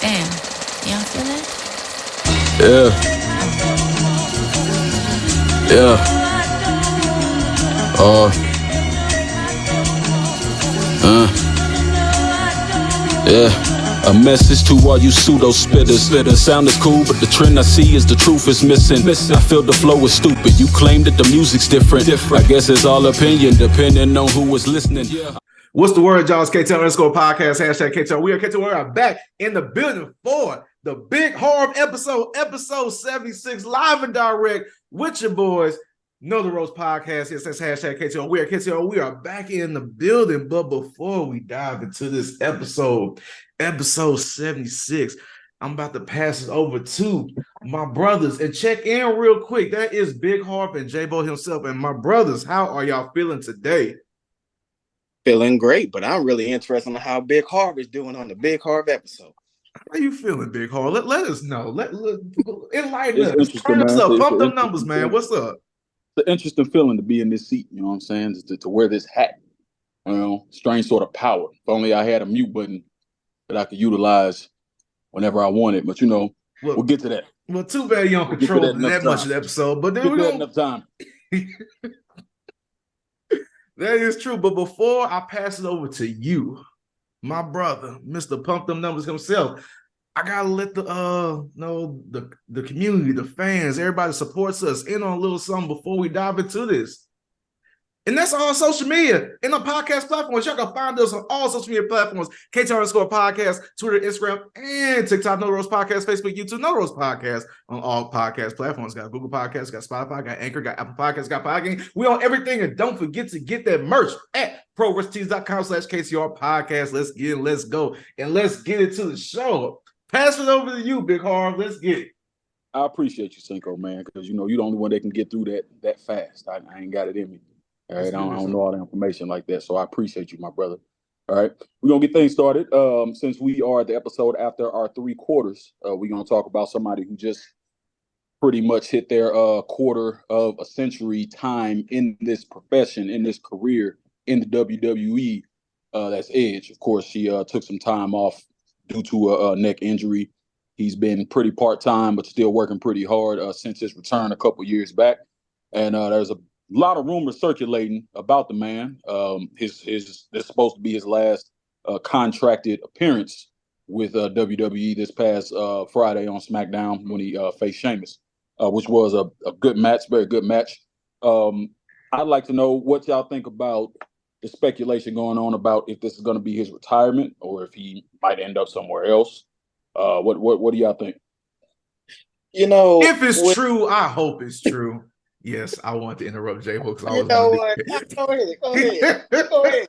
Damn, y'all feel that? Yeah, yeah, uh, yeah. A message to all you pseudo spitters. The sound is cool, but the trend I see is the truth is missing. I feel the flow is stupid. You claim that the music's different. I guess it's all opinion, depending on who was listening. What's the word, y'all? It's KTR podcast, hashtag KTR. We are KTR. We are back in the building for the big Harv episode 76, live and direct with your boys. Know the Ropes podcast. Yes, that's hashtag KTR. We are KTR. We are back in the building. But before we dive into this episode 76, I'm about to pass it over to my brothers and check in real quick. That is Big Harv and J-Bo himself. And my brothers, how are y'all feeling today? Feeling great, but I'm really interested in how Big Harv is doing on the Big Harv episode. How you feeling, Big Harv? Let us know. Let enlighten us. Turn man. us up. Pump them numbers, man. What's up? It's an interesting feeling to be in this seat, you know what I'm saying? To wear this hat. You know, strange sort of power. If only I had a mute button that I could utilize whenever I wanted. But you know, we'll get to that. Well, too bad you don't control that much of the episode. But then we don't enough time. That is true. But before I pass it over to you, my brother, Mr. Pump Them Numbers himself, I gotta let the community, the fans, everybody supports us in on a little something before we dive into this. And that's all social media and the podcast platforms. Y'all can find us on all social media platforms: KTR_podcast, Twitter, Instagram, and TikTok. No Roast Podcast, Facebook, YouTube. No Roast Podcast on all podcast platforms. Got Google Podcasts, got Spotify, got Anchor, got Apple Podcasts, got Podgang. We on everything, and don't forget to get that merch at ProWrestlingTees.com/KTR Podcast. Let's get it, let's go, and let's get it to the show. Pass it over to you, Big Harv. Let's get it. I appreciate you, Cinko, man, because you know you're the only one that can get through that fast. I ain't got it in me. All right, I don't know all the information like that, so I appreciate you, my brother. All right, we're gonna get things started. Since we are the episode after our 3 quarters, we're gonna talk about somebody who just pretty much hit their quarter of a century time in this profession, in this career in the WWE. That's Edge. Of course, he took some time off due to a neck injury. He's been pretty part-time, but still working pretty hard since his return a couple years back. And there's a lot of rumors circulating about the man. This is supposed to be his last contracted appearance with WWE this past Friday on SmackDown when he faced Sheamus, which was a good match, very good match. I'd like to know what y'all think about the speculation going on about if this is going to be his retirement or if he might end up somewhere else. What do y'all think? You know, if it's true, I hope it's true. Yes, I want to interrupt J-Bo because I was Go ahead.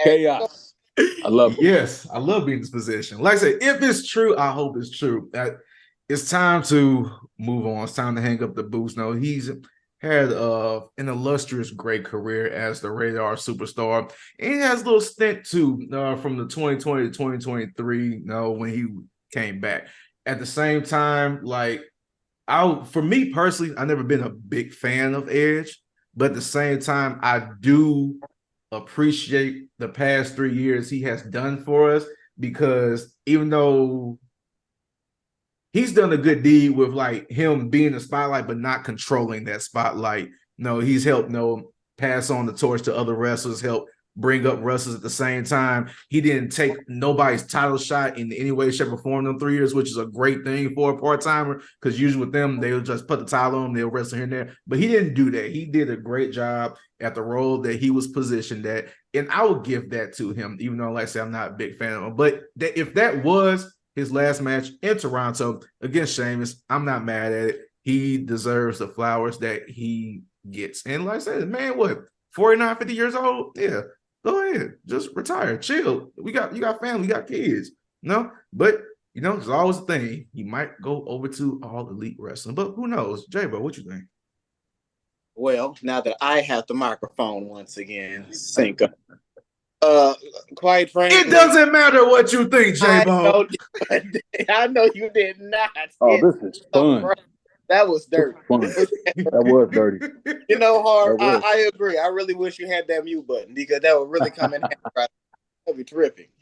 Chaos. I love it. Yes, I love being in this position. Like I said, if it's true, I hope it's true. It's time to move on. It's time to hang up the boots. No, he's had an illustrious, great career as the Radar superstar. And he has a little stint too from the 2020 to 2023, when he came back. At the same time, for me personally, I've never been a big fan of Edge, but at the same time, I do appreciate the past 3 years he has done for us, because even though he's done a good deed with him being in the spotlight, but not controlling that spotlight. No, he's helped pass on the torch to other wrestlers, help bring up wrestlers at the same time. He didn't take nobody's title shot in any way, shape, or form in 3 years, which is a great thing for a part-timer, because usually with them, they'll just put the title on them, they'll wrestle here and there. But he didn't do that. He did a great job at the role that he was positioned at, and I would give that to him, even though, like I said, I'm not a big fan of him. But if that was his last match in Toronto against Sheamus, I'm not mad at it. He deserves the flowers that he gets. And like I said, man, 49, 50 years old? Yeah. Go ahead, just retire, chill. You got family, you got kids, But there's always a thing. He might go over to All Elite Wrestling, but who knows? J-Bo, what you think? Well, now that I have the microphone once again, Cinko. Quite frankly, it doesn't matter what you think, J-Bo. I know you did not. Oh, this is fun. That was dirty. That was dirty. Harv, I agree. I really wish you had that mute button, because that would really come in handy. That'd be terrific.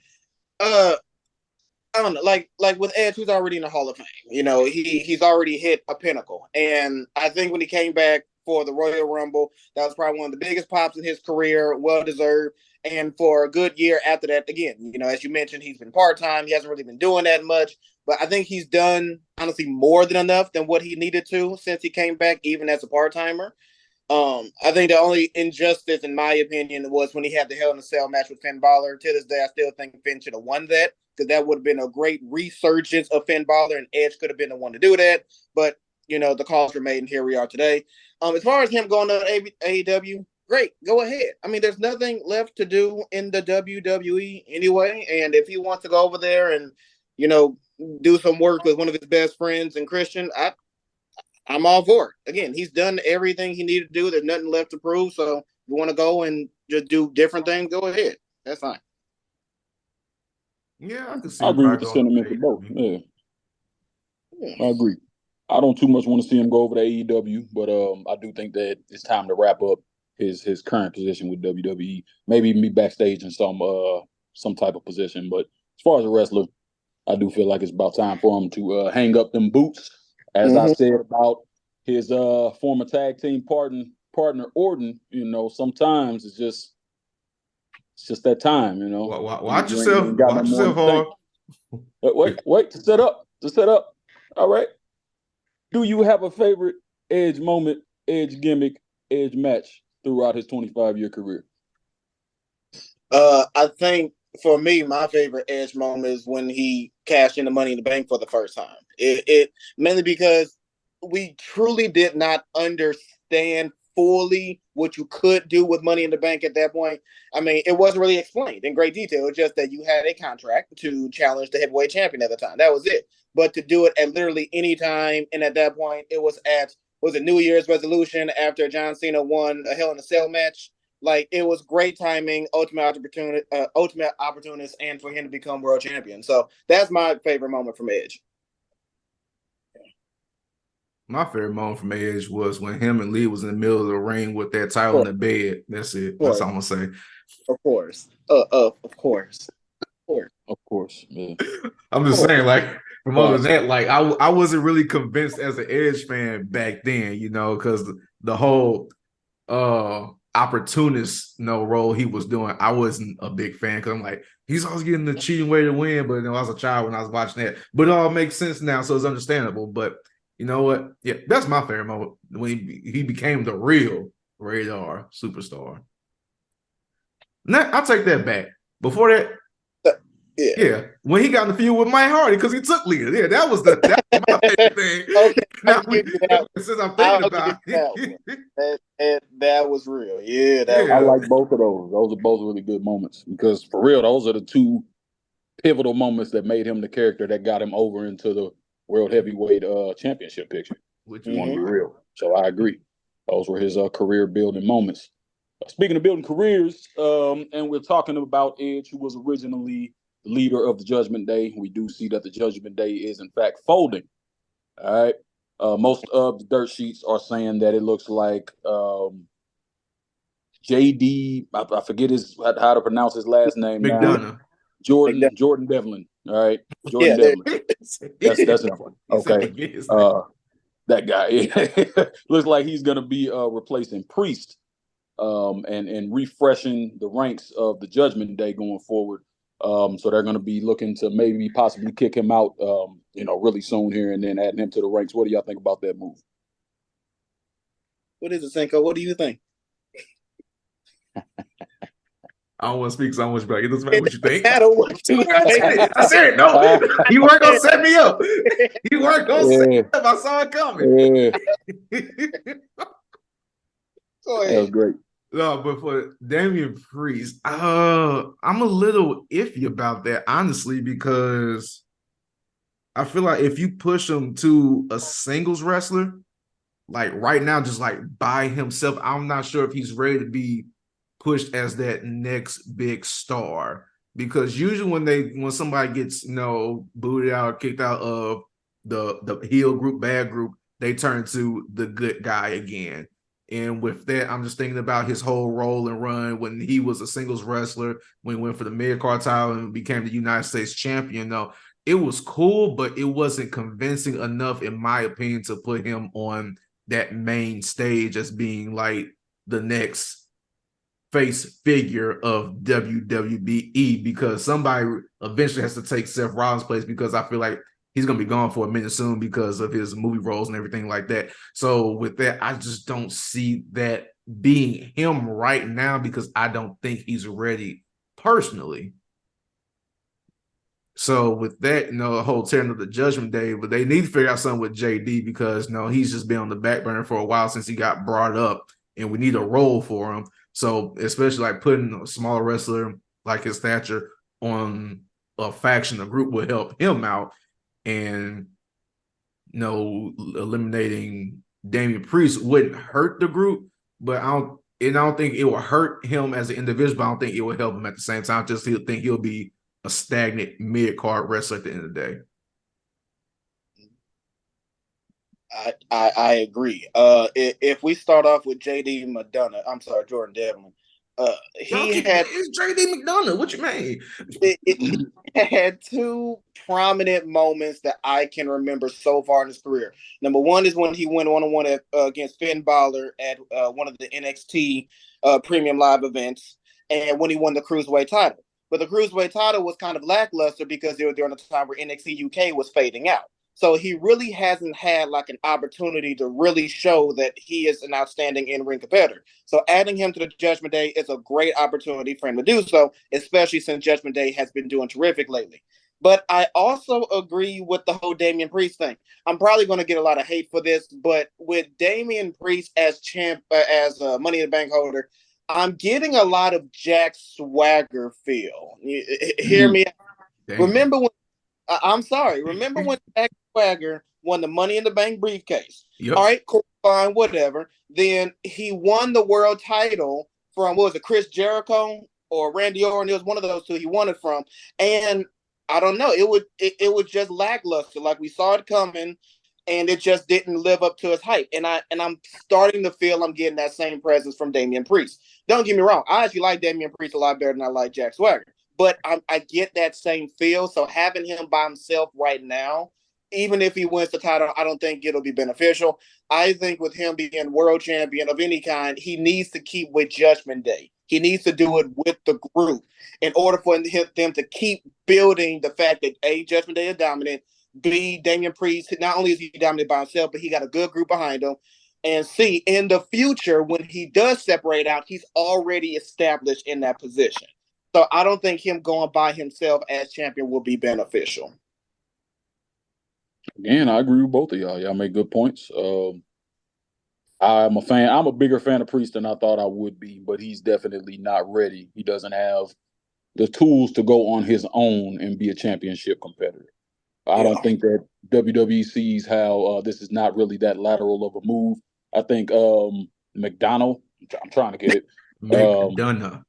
I don't know, like with Edge, who's already in the Hall of Fame. You know, he's already hit a pinnacle. And I think when he came back for the Royal Rumble, that was probably one of the biggest pops in his career, well deserved. And for a good year after that, again, you know, as you mentioned, he's been part-time. He hasn't really been doing that much. But I think he's done, honestly, more than enough than what he needed to since he came back, even as a part-timer. I think the only injustice, in my opinion, was when he had the Hell in a Cell match with Finn Balor. To this day, I still think Finn should have won that, because that would have been a great resurgence of Finn Balor, and Edge could have been the one to do that. But, you know, the calls were made, and here we are today. As far as him going to AEW, great, go ahead. I mean, there's nothing left to do in the WWE anyway, and if he wants to go over there and, you know, do some work with one of his best friends and Christian, I'm all for it. Again, he's done everything he needed to do. There's nothing left to prove. So if you want to go and just do different things, go ahead. That's fine. Yeah, I can see. I agree with the sentiment of both. Yeah. I agree. I don't too much want to see him go over to AEW, but I do think that it's time to wrap up his current position with WWE. Maybe even be backstage in some type of position. But as far as a wrestler, I do feel like it's about time for him to hang up them boots. As I said about his former tag team partner Orton, you know, sometimes it's just that time, you know. Watch yourself. Watch yourself, Harv. Wait to set up. All right. Do you have a favorite Edge moment, Edge gimmick, Edge match throughout his 25-year career? I think for me, my favorite Edge moment is when he cashed in the Money in the Bank for the first time. It mainly because we truly did not understand fully what you could do with Money in the Bank at that point. I mean, it wasn't really explained in great detail. It's just that you had a contract to challenge the heavyweight champion at the time. That was it. But to do it at literally any time, and at that point, it was a New Year's resolution after John Cena won a Hell in a Cell match. Like, it was great timing, ultimate opportunist, and for him to become world champion. So that's my favorite moment from Edge. My favorite moment from Edge was when him and Lee was in the middle of the ring with that title in the bed. That's it. That's all I'm gonna say. Of course. Of course. Yeah. I'm just saying, like, from other than that, like, I wasn't really convinced as an Edge fan back then, you know, because the whole opportunist, you know, role he was doing, I wasn't a big fan, because I'm like, he's always getting the cheating way to win. But, you know, I was a child when I was watching that. But it all makes sense now, so it's understandable. But you know what? Yeah, that's my favorite moment, when he became the real Radar superstar. Now, I'll take that back. Before that, yeah, when he got in the feud with Mike Hardy because he took Lita. Yeah, that was my favorite thing. Okay, now, since I'm thinking about it, that was real. Yeah, I like both of those. Those are both really good moments, because for real, those are the two pivotal moments that made him the character that got him over into the World Heavyweight Championship picture. Which you want to be real. So I agree. Those were his career building moments. Speaking of building careers, and we're talking about Edge, who was originally the leader of the Judgment Day. We do see that the Judgment Day is in fact folding. All right. Most of the dirt sheets are saying that it looks like JD, I forget how to pronounce his last name now. Jordan Devlin. All right. Jordan Devlin. That's it. Okay. That guy. Looks like he's gonna be replacing Priest, and refreshing the ranks of the Judgment Day going forward. So they're gonna be looking to maybe possibly kick him out really soon here, and then adding him to the ranks. What do y'all think about that move? What is it, Cinko? What do you think? I don't want to speak because I don't want you to be like, it doesn't matter what you think. I said no. You weren't gonna set me up. You weren't gonna set me up. I saw it coming. Go ahead. That was great. No, but for Damian Priest, I'm a little iffy about that, honestly, because I feel like if you push him to a singles wrestler, like right now, just like by himself, I'm not sure if he's ready to be pushed as that next big star. Because usually when somebody gets booted out or kicked out of the heel group, bad group, they turn to the good guy again. And with that, I'm just thinking about his whole role and run when he was a singles wrestler, when he went for the mid-card title and became the United States champion. it was cool, but it wasn't convincing enough, in my opinion, to put him on that main stage as being like the next face figure of WWE, because somebody eventually has to take Seth Rollins' place, because I feel like he's going to be gone for a minute soon because of his movie roles and everything like that. So with that, I just don't see that being him right now, because I don't think he's ready personally. So with that, the whole tearing of the Judgment Day, but they need to figure out something with JD, because he's just been on the back burner for a while since he got brought up, and we need a role for him. So especially like putting a smaller wrestler like his stature on a faction, a group would help him out, and eliminating Damian Priest wouldn't hurt the group, but I don't think it will hurt him as an individual, but I don't think it will help him at the same time. Just think he'll be a stagnant mid-card wrestler at the end of the day. I agree. If we start off with Jordan Devlin, it's JD McDonough. What you mean? It had two prominent moments that I can remember so far in his career. Number one is when he went one-on-one against Finn Balor at one of the NXT Premium Live events, and when he won the Cruiserweight title. But the Cruiserweight title was kind of lackluster because they were during a time where NXT UK was fading out. So he really hasn't had like an opportunity to really show that he is an outstanding in-ring competitor. So adding him to the Judgment Day is a great opportunity for him to do so, especially since Judgment Day has been doing terrific lately. But I also agree with the whole Damian Priest thing. I'm probably going to get a lot of hate for this, but with Damian Priest as Money in the Bank holder, I'm getting a lot of Jack Swagger feel. Hear me? Damn. Remember when Jack Swagger won the Money in the Bank briefcase? Yep. All right, cool, fine, whatever. Then he won the world title from, what was it, Chris Jericho or Randy Orton? It was one of those two he won it from. And I don't know, it was just lackluster. Like, we saw it coming, and it just didn't live up to its hype. And I'm starting to feel I'm getting that same presence from Damian Priest. Don't get me wrong, I actually like Damian Priest a lot better than I like Jack Swagger. But I get that same feel. So having him by himself right now, even if he wins the title, I don't think it'll be beneficial. I think with him being world champion of any kind, he needs to keep with Judgment Day. He needs to do it with the group in order for them to keep building the fact that A, Judgment Day is dominant, B, Damian Priest, not only is he dominant by himself, but he got a good group behind him. And C, in the future, when he does separate out, he's already established in that position. So I don't think him going by himself as champion will be beneficial. Again, I agree with both of y'all. Y'all make good points. I'm a fan. I'm a bigger fan of Priest than I thought I would be, but he's definitely not ready. He doesn't have the tools to go on his own and be a championship competitor. I don't think that WWE sees how this is not really that lateral of a move. I think McDonough, I'm trying to get it. McDonough.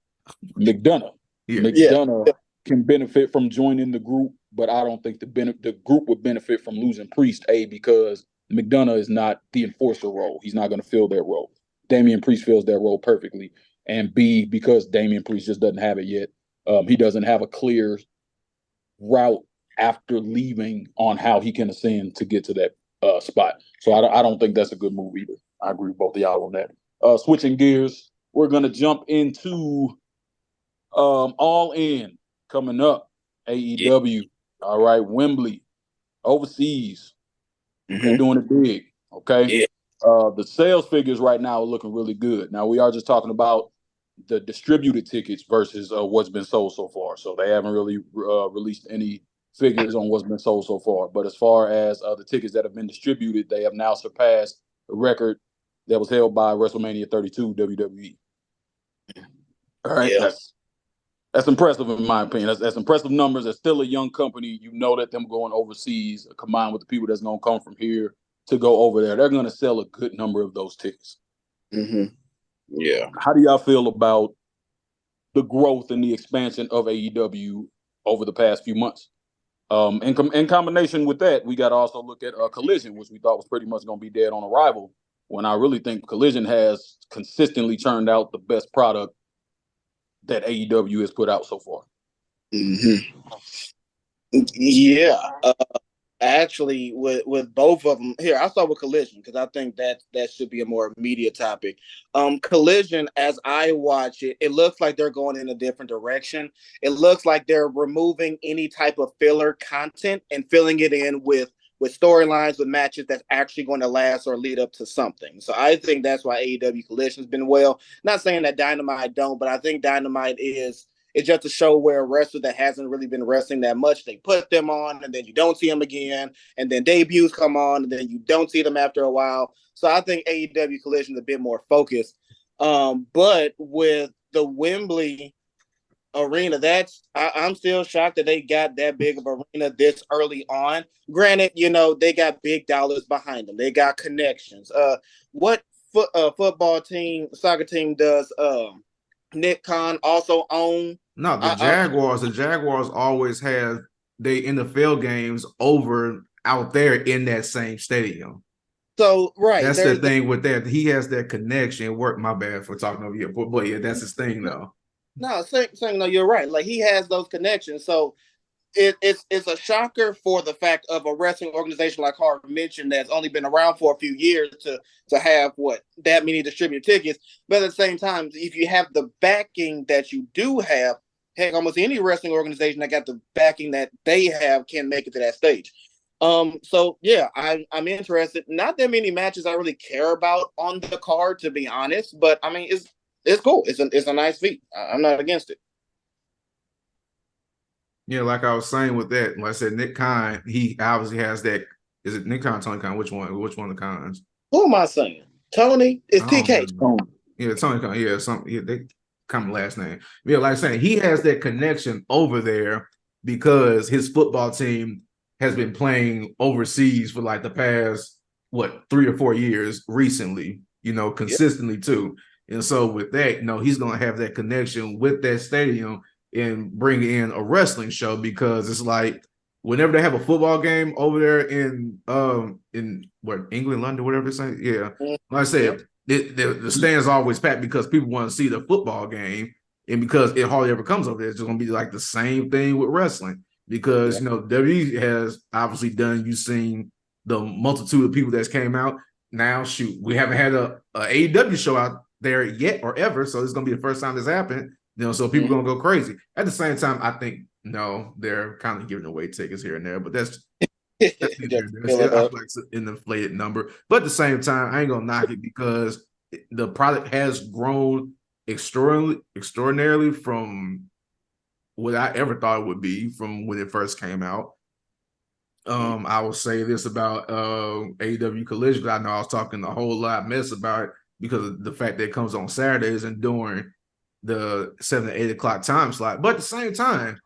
Yeah. McDonough can benefit from joining the group, but I don't think the group would benefit from losing Priest, A, because McDonough is not the enforcer role. He's not going to fill that role. Damian Priest fills that role perfectly. And B, because Damian Priest just doesn't have it yet, he doesn't have a clear route after leaving on how he can ascend to get to that spot. So I don't think that's a good move either. I agree with both of y'all on that. Switching gears, we're going to jump into All In coming up. AEW. All right, Wembley, overseas. They're doing it big. Okay. The sales figures right now are looking really good. Now, we are just talking about the distributed tickets versus what's been sold so far. So they haven't really released any figures on what's been sold so far. But as far as the tickets that have been distributed, they have now surpassed the record that was held by WrestleMania 32 WWE. All right, that's impressive in my opinion. That's impressive numbers. It's still a young company. You know that them going overseas, combined with the people that's going to come from here to go over there, they're going to sell a good number of those tickets. Mm-hmm. Yeah. How do y'all feel about the growth and the expansion of AEW over the past few months? In combination with that, we got to also look at Collision, which we thought was pretty much going to be dead on arrival, when I really think Collision has consistently churned out the best product that AEW has put out so far. Mm-hmm. Yeah. Actually, with both of them here, I'll start with Collision because I think that should be a more immediate topic. Collision, as I watch it, it looks like they're going in a different direction. It looks like they're removing any type of filler content and filling it in with storylines, with matches that's actually going to last or lead up to something. So I think that's why AEW Collision's been well. Not saying that Dynamite don't, but I think Dynamite is it's just a show where a wrestler that hasn't really been wrestling that much, they put them on and then you don't see them again. And then debuts come on and then you don't see them after a while. So I think AEW Collision is a bit more focused. But with the Wembley arena, I'm still shocked that they got that big of arena this early on. Granted, they got big dollars behind them. They got connections. What football team, soccer team does Nick Khan also own? No, the Jaguars. The Jaguars always have they NFL games over out there in that same stadium. So right, that's the thing with that. He has that connection. Work. My bad for talking over you, but yeah, that's his thing though. No, saying no, you're right. Like he has those connections. So it's a shocker for the fact of a wrestling organization like Harv mentioned that's only been around for a few years to have that many distributed tickets. But at the same time, if you have the backing that you do have, heck, almost any wrestling organization that got the backing that they have can make it to that stage. So yeah, I'm interested. Not that many matches I really care about on the card, to be honest, but I mean it's cool. It's a nice feat. I'm not against it. Yeah, like I was saying with that, like I said, Nick Khan, he obviously has that. Is it Nick Khan, Tony Khan? Which one? Which one of the Khans? Who am I saying? Tony? It's TK. Yeah, Tony Khan. Yeah, they come last name. Yeah, like I saying, he has that connection over there because his football team has been playing overseas for like the past 3 or 4 years recently. Consistently too. And so with that, he's gonna have that connection with that stadium and bring in a wrestling show because it's like whenever they have a football game over there in England, London, whatever it's saying, yeah. Like I said, the stands are always packed because people want to see the football game, and because it hardly ever comes over there, it's just gonna be like the same thing with wrestling because WWE has obviously done. You've seen the multitude of people that came out. Now, shoot, we haven't had a AEW show out there yet or ever, so it's gonna be the first time this happened. So people are gonna go crazy. At the same time, I think they're kind of giving away tickets here and there, but that's I feel like it's an inflated number. But at the same time, I ain't gonna knock it because the product has grown extraordinarily from what I ever thought it would be from when it first came out. I will say this about AEW Collision. I know I was talking a whole lot mess about it because of the fact that it comes on Saturdays and during the 7 to 8 o'clock time slot. But at the same time,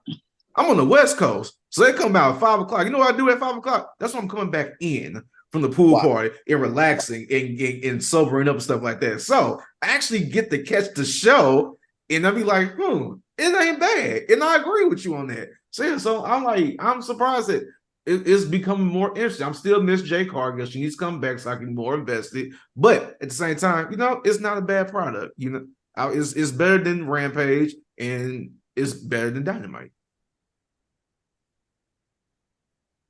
I'm on the West Coast. So they come out at 5 o'clock. You know what I do at 5 o'clock? That's when I'm coming back in from the pool party and relaxing and sobering up and stuff like that. So I actually get to catch the show and I'll be like, it ain't bad. And I agree with you on that. So I'm surprised that it's becoming more interesting. I'm still Miss J. Cargill. She needs to come back so I can be more invested. But at the same time, it's not a bad product. It's better than Rampage and it's better than Dynamite.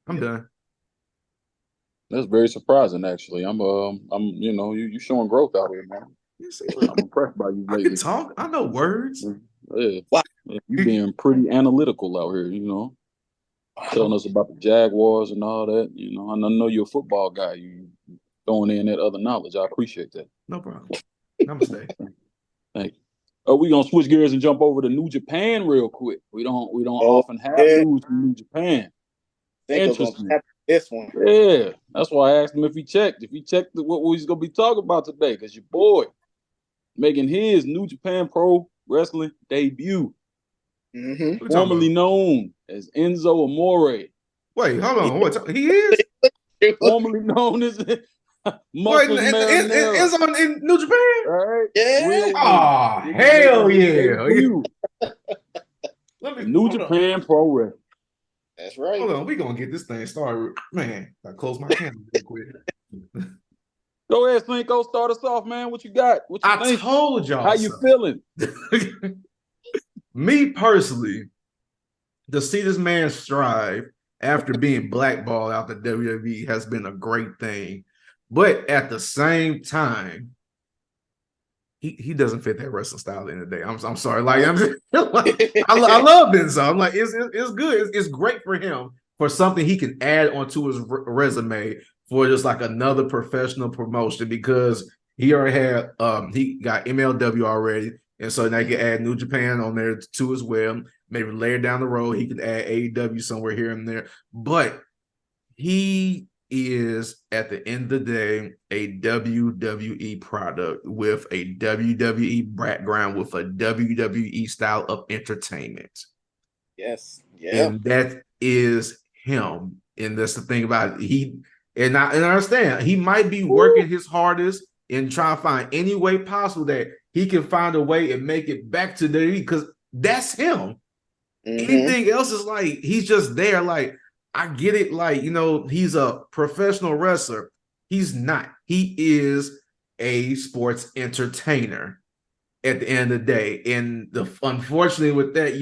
I'm done. That's very surprising, actually. I'm you showing growth out here, man. I'm impressed by you lately. I can talk. I know words. Yeah. You being pretty analytical out here, telling us about the Jaguars and all that. I know you're a football guy. You throwing in that other knowledge. I appreciate that. No problem. Namaste. Thank you. We're gonna switch gears and jump over to New Japan real quick. We don't often have news from New Japan. Interesting. This one. Yeah, that's why I asked him if he checked. If he checked what we was gonna be talking about today, because your boy making his New Japan Pro Wrestling debut, formerly known as Enzo Amore. Wait, hold on. What he is? Formerly known as Muscles Marinara. Enzo in New Japan? Right? Yeah. Oh, hell yeah. New Japan Pro Wrestling. That's right. Hold on, we're gonna get this thing started. Man, I close my camera real quick. Go ahead, Cinko. Start us off, man. What you got? What you I told y'all. How you feeling? Me personally, to see this man strive after being blackballed out the WWE has been a great thing. But at the same time, he doesn't fit that wrestling style at the end of the day. I'm sorry. Like, I love Enzo. I'm like, it's good. It's great for him for something he can add onto his resume for just like another professional promotion, because he already had he got MLW already. And so now he can add New Japan on there too as well. Maybe later down the road, he can add AEW somewhere here and there. But he is, at the end of the day, a WWE product with a WWE background, with a WWE style of entertainment. Yes. Yeah. And that is him. And that's the thing about it. I understand he might be working his hardest and trying to find any way possible that he can find a way and make it back to WWE, because that's him. Anything else is like he's just there. Like, I get it. Like, he's a professional wrestler. He's not. He is a sports entertainer at the end of the day. And unfortunately with that,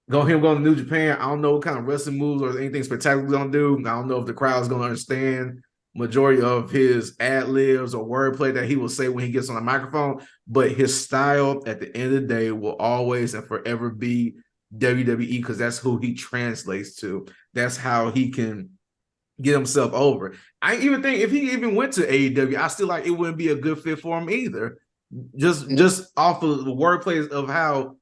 going to New Japan, I don't know what kind of wrestling moves or anything spectacular he's going to do. I don't know if the crowd's going to understand majority of his ad-libs or wordplay that he will say when he gets on the microphone. But his style at the end of the day will always and forever be WWE, because that's who he translates to. That's how he can get himself over. I even think if he even went to AEW, I still like it wouldn't be a good fit for him either. Just off of the wordplay of how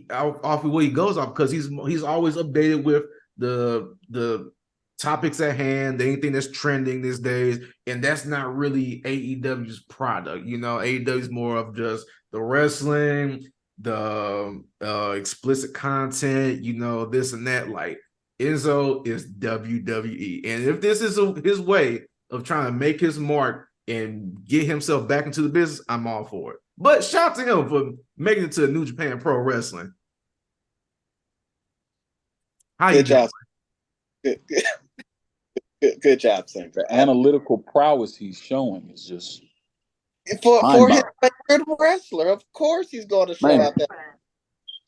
off of what he goes off, because he's always updated with the topics at hand, anything that's trending these days, and that's not really AEW's product. AEW is more of just the wrestling, the explicit content, this and that. Like, Enzo is WWE, and if this is his way of trying to make his mark and get himself back into the business, I'm all for it. But shout out to him for making it to New Japan Pro Wrestling. Good job. Good job, Cinko. The analytical prowess he's showing is just for his favorite wrestler. Of course, he's going to show out that.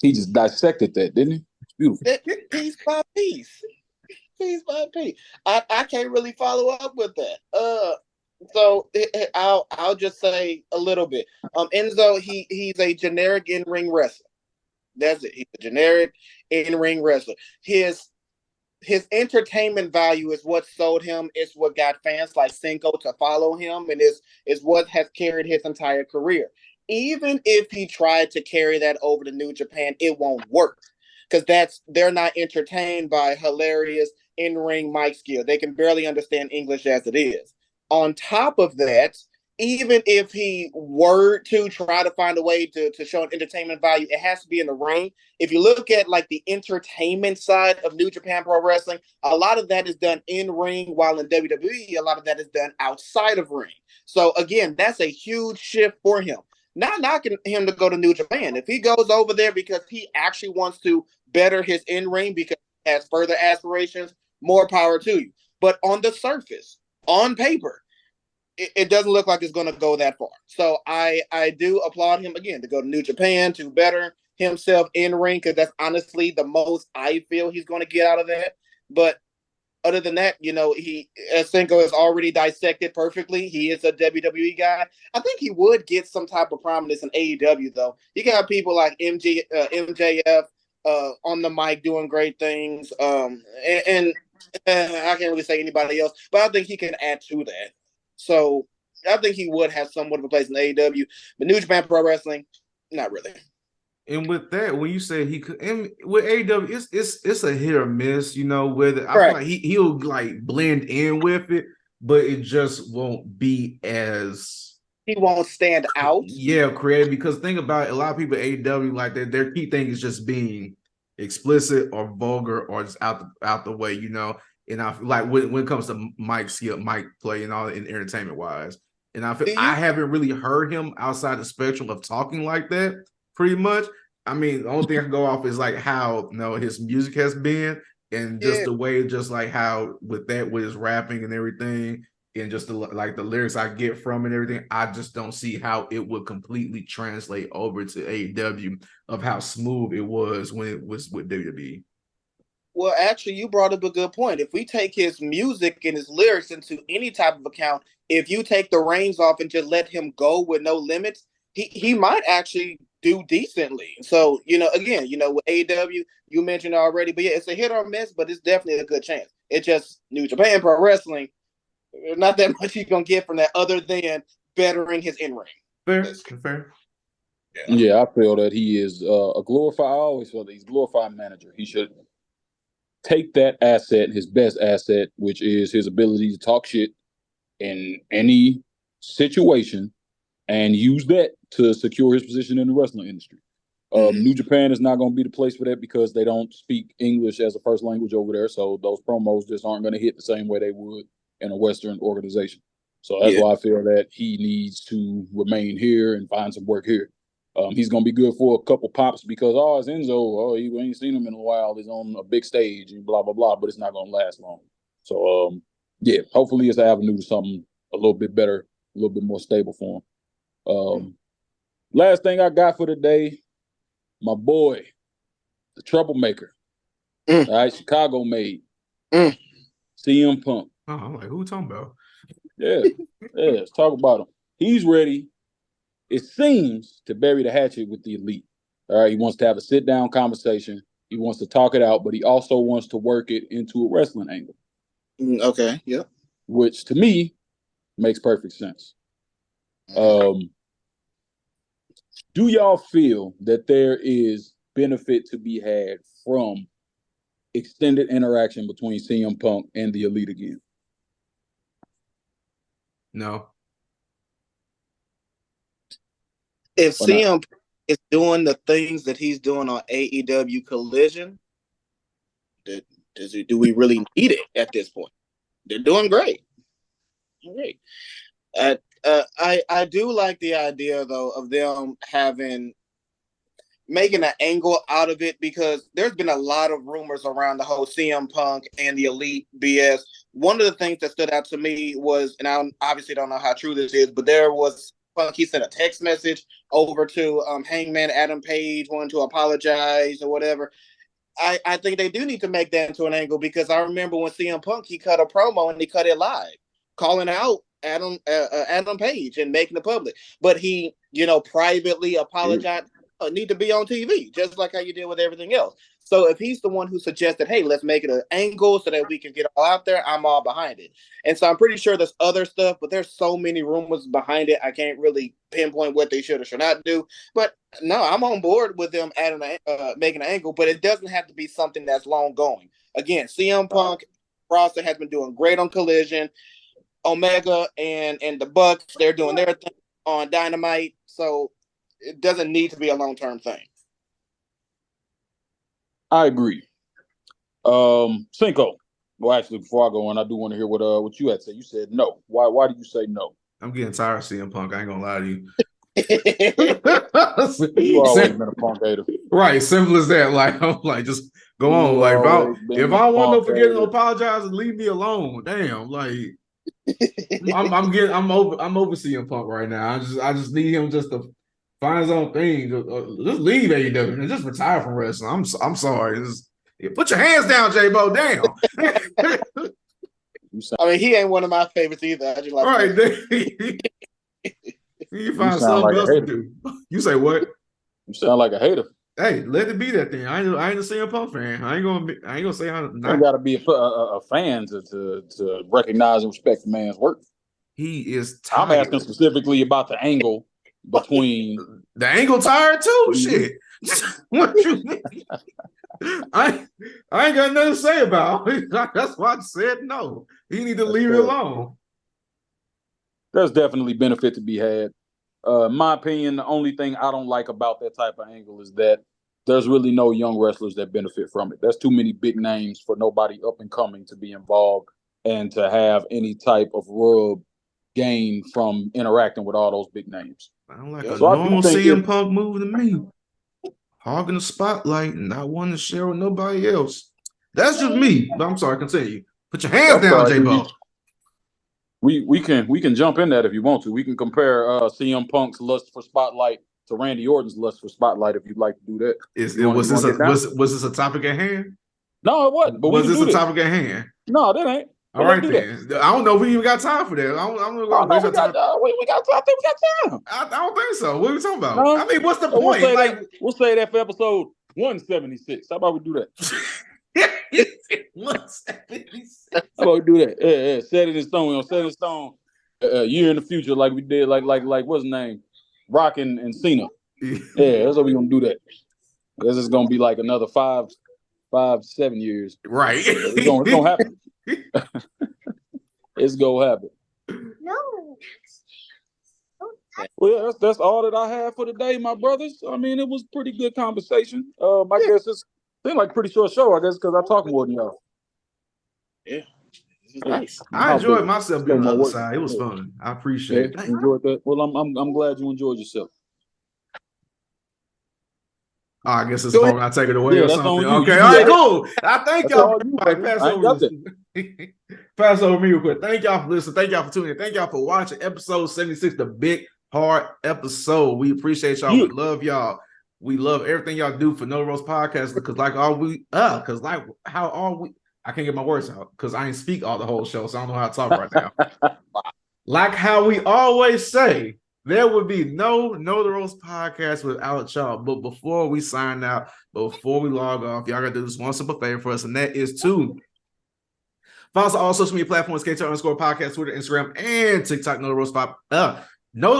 He just dissected that, didn't he? It's beautiful. Piece by piece. Piece by piece. I can't really follow up with that. So I'll just say a little bit. Enzo, he's a generic in-ring wrestler. That's it. He's a generic in-ring wrestler. His entertainment value is what sold him. It's what got fans like Cinko to follow him, and is what has carried his entire career. Even if he tried to carry that over to New Japan, it won't work, because they're not entertained by hilarious in-ring mic skill. They can barely understand English as it is. On top of that, even if he were to try to find a way to show an entertainment value, it has to be in the ring. If you look at like the entertainment side of New Japan Pro Wrestling, a lot of that is done in ring, while in WWE, a lot of that is done outside of ring. So again, that's a huge shift for him. Not knocking him to go to New Japan. If he goes over there because he actually wants to better his in-ring, because he has further aspirations, more power to you. But on the surface, on paper, it doesn't look like it's going to go that far. So I do applaud him again to go to New Japan to better himself in ring, because that's honestly the most I feel he's going to get out of that. But other than that, he, as Cinko has already dissected perfectly, he is a WWE guy. I think he would get some type of prominence in AEW, though. You got people like MJF on the mic doing great things. And I can't really say anybody else, but I think he can add to that. So I think he would have somewhat of a place in AEW, but New Japan Pro Wrestling, not really. And with that, when you say he could, and with AEW, it's a hit or miss, whether I feel like he'll like blend in with it, but it just won't be as, he won't stand out. Yeah, creative, because think about it, a lot of people at AEW, like their key thing is just being explicit or vulgar or just out the way, And I feel like when it comes to mic skill, mic play, and all in entertainment wise, and I feel I haven't really heard him outside the spectrum of talking like that. Pretty much. I mean, the only thing I can go off is like how his music has been, and just the way, just like how with his rapping and everything, and just the lyrics I get from and everything, I just don't see how it would completely translate over to AEW of how smooth it was when it was with WWE. Well, actually, you brought up a good point. If we take his music and his lyrics into any type of account, if you take the reins off and just let him go with no limits, he might actually do decently. So, again, with AEW, you mentioned already, but yeah, it's a hit or miss, but it's definitely a good chance. It's just New Japan Pro Wrestling. Not that much he's gonna get from that, other than bettering his in ring. Fair. Yeah, I feel that he is a glorified. I always feel that he's a glorified manager. He should take that asset, his best asset, which is his ability to talk shit in any situation, and use that to secure his position in the wrestling industry. New Japan is not going to be the place for that because they don't speak English as a first language over there. So those promos just aren't going to hit the same way they would in a Western organization. So that's why I feel that he needs to remain here and find some work here. He's going to be good for a couple pops because, it's Enzo. We ain't seen him in a while. He's on a big stage and blah, blah, blah, but it's not going to last long. So, hopefully it's an avenue to something a little bit better, a little bit more stable for him. Last thing I got for today, my boy, the troublemaker. All right, Chicago made. CM Punk. Oh, I'm like, who we talking about? Yeah, let's talk about him. He's ready, it seems, to bury the hatchet with the Elite. All right, he wants to have a sit-down conversation. He wants to talk it out, but he also wants to work it into a wrestling angle. Okay, yeah. Which, to me, makes perfect sense. Do y'all feel that there is benefit to be had from extended interaction between CM Punk and the Elite again? No. If CM is doing the things that he's doing on AEW Collision, do we really need it at this point? They're doing great. Great. I do like the idea though of them making an angle out of it, because there's been a lot of rumors around the whole CM Punk and the Elite BS. One of the things that stood out to me was, and I obviously don't know how true this is, but there was Punk. He sent a text message over to Hangman Adam Page, wanting to apologize or whatever. I think they do need to make that into an angle, because I remember when CM Punk, he cut a promo and he cut it live, calling out Adam Page and making it public. But he, privately apologized. Need to be on TV, just like how you did with everything else. So if he's the one who suggested, hey, let's make it an angle so that we can get all out there, I'm all behind it. And so I'm pretty sure there's other stuff, but there's so many rumors behind it, I can't really pinpoint what they should or should not do. But no, I'm on board with them making an angle, but it doesn't have to be something that's long going. Again, CM Punk roster has been doing great on Collision. Omega and the Bucks, they're doing their thing on Dynamite. So it doesn't need to be a long-term thing. I agree. Cinko. Well, actually, before I go on, I do want to hear what you had to say. You said no. Why do you say no? I'm getting tired of CM Punk. I ain't gonna lie to you. You always been a Punk hater. Right, simple as that. Like, I'm like, just go on. Like, if I don't want no forgetting to apologize and leave me alone, damn. Like, I'm over CM Punk right now. I just need him just to find his own thing. Just leave AEW and just retire from wrestling. I'm sorry. Put your hands down, J-Bo. Damn. I mean, he ain't one of my favorites either. I just like right. You find something else to do. You say what? You sound like a hater. Hey, let it be that thing. I ain't a CM Punk fan. I ain't gonna say I'm not. You got to be a fan to recognize and respect the man's work. He is tired. I'm asking specifically about the angle between the angle tired too. Shit. What you mean? I ain't got nothing to say about it. That's why I said no. He need to leave it alone. There's definitely benefit to be had. In my opinion, the only thing I don't like about that type of angle is that there's really no young wrestlers that benefit from it. There's too many big names for nobody up and coming to be involved and to have any type of rub gain from interacting with all those big names. I don't like a normal CM Punk move to me. Hogging the spotlight and not wanting to share with nobody else. That's just me. But I'm sorry, continue. Put your hands down, J-Bo. we can jump in that if you want to. We can compare CM Punk's lust for spotlight to Randy Orton's lust for spotlight if you'd like to do that. Was this a topic at hand? No, it wasn't. But was this a topic at hand? No, that ain't. All right, then. I don't know if we even got time for that. I'm gonna waste our time. I think we got time. I don't think so. What are we talking about? No. I mean, what's the point? We'll say that for episode 176. How about we do that? 176. How about we do that? Yeah. Set it in stone. We're gonna set it in stone a year in the future, like we did, like what's his name? Rock and Cena. Yeah, that's how we're gonna do that. This is gonna be like another 7 years. Right. It's gonna happen. It's gonna happen. No. Well, yeah, that's all that I have for today, my brothers. I mean, it was pretty good conversation. I guess it's seemed like a pretty short show, I guess, because I talk more than y'all. Yeah. Nice. I enjoyed myself being on the other side. It was fun. I appreciate it. Enjoyed that. Well, I'm glad you enjoyed yourself. Oh, I guess it's when I take it away or something. Okay, all right, cool. I thank y'all. Pass over me real quick. Thank y'all for listening. Thank y'all for tuning in. Thank y'all for watching episode 76, the Big Hard episode. We appreciate y'all. We love y'all. We love everything y'all do for No Roast Podcast because I can't get my words out because I ain't speak all the whole show, so I don't know how to talk right now. Like how we always say, there would be no The Roast Podcast without y'all. But before we sign out, before we log off, y'all gotta do this one simple favor for us, and that is to follow us on all social media platforms, KTR_podcast, Twitter, Instagram, and TikTok. Know the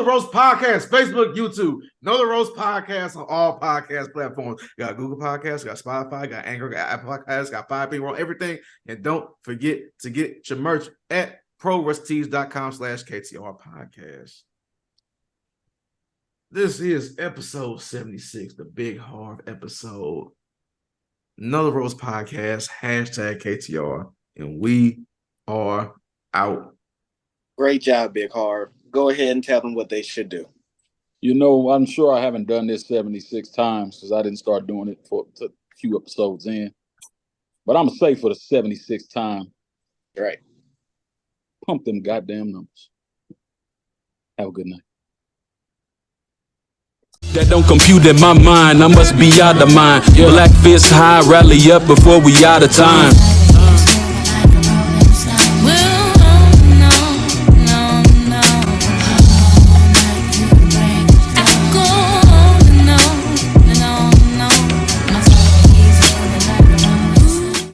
Roast Podcast, Facebook, YouTube. Know the Roast Podcast on all podcast platforms. Got Google Podcasts, got Spotify, got Anchor, got Apple Podcasts, got 5 people on everything. And don't forget to get your merch at ProWrestlingTees.com/KTR Podcast. This is episode 76, the Big Harv episode. Know the Roast Podcast, #KTR, and we are out. Great job, Big Harv. Go ahead and tell them what they should do. You know, I'm sure I haven't done this 76 times because I didn't start doing it for a few episodes in. But I'm going to say for the 76th time. Right. Pump them goddamn numbers. Have a good night. That don't compute in my mind, I must be out of mind. Black fist high, rally up before we out of time.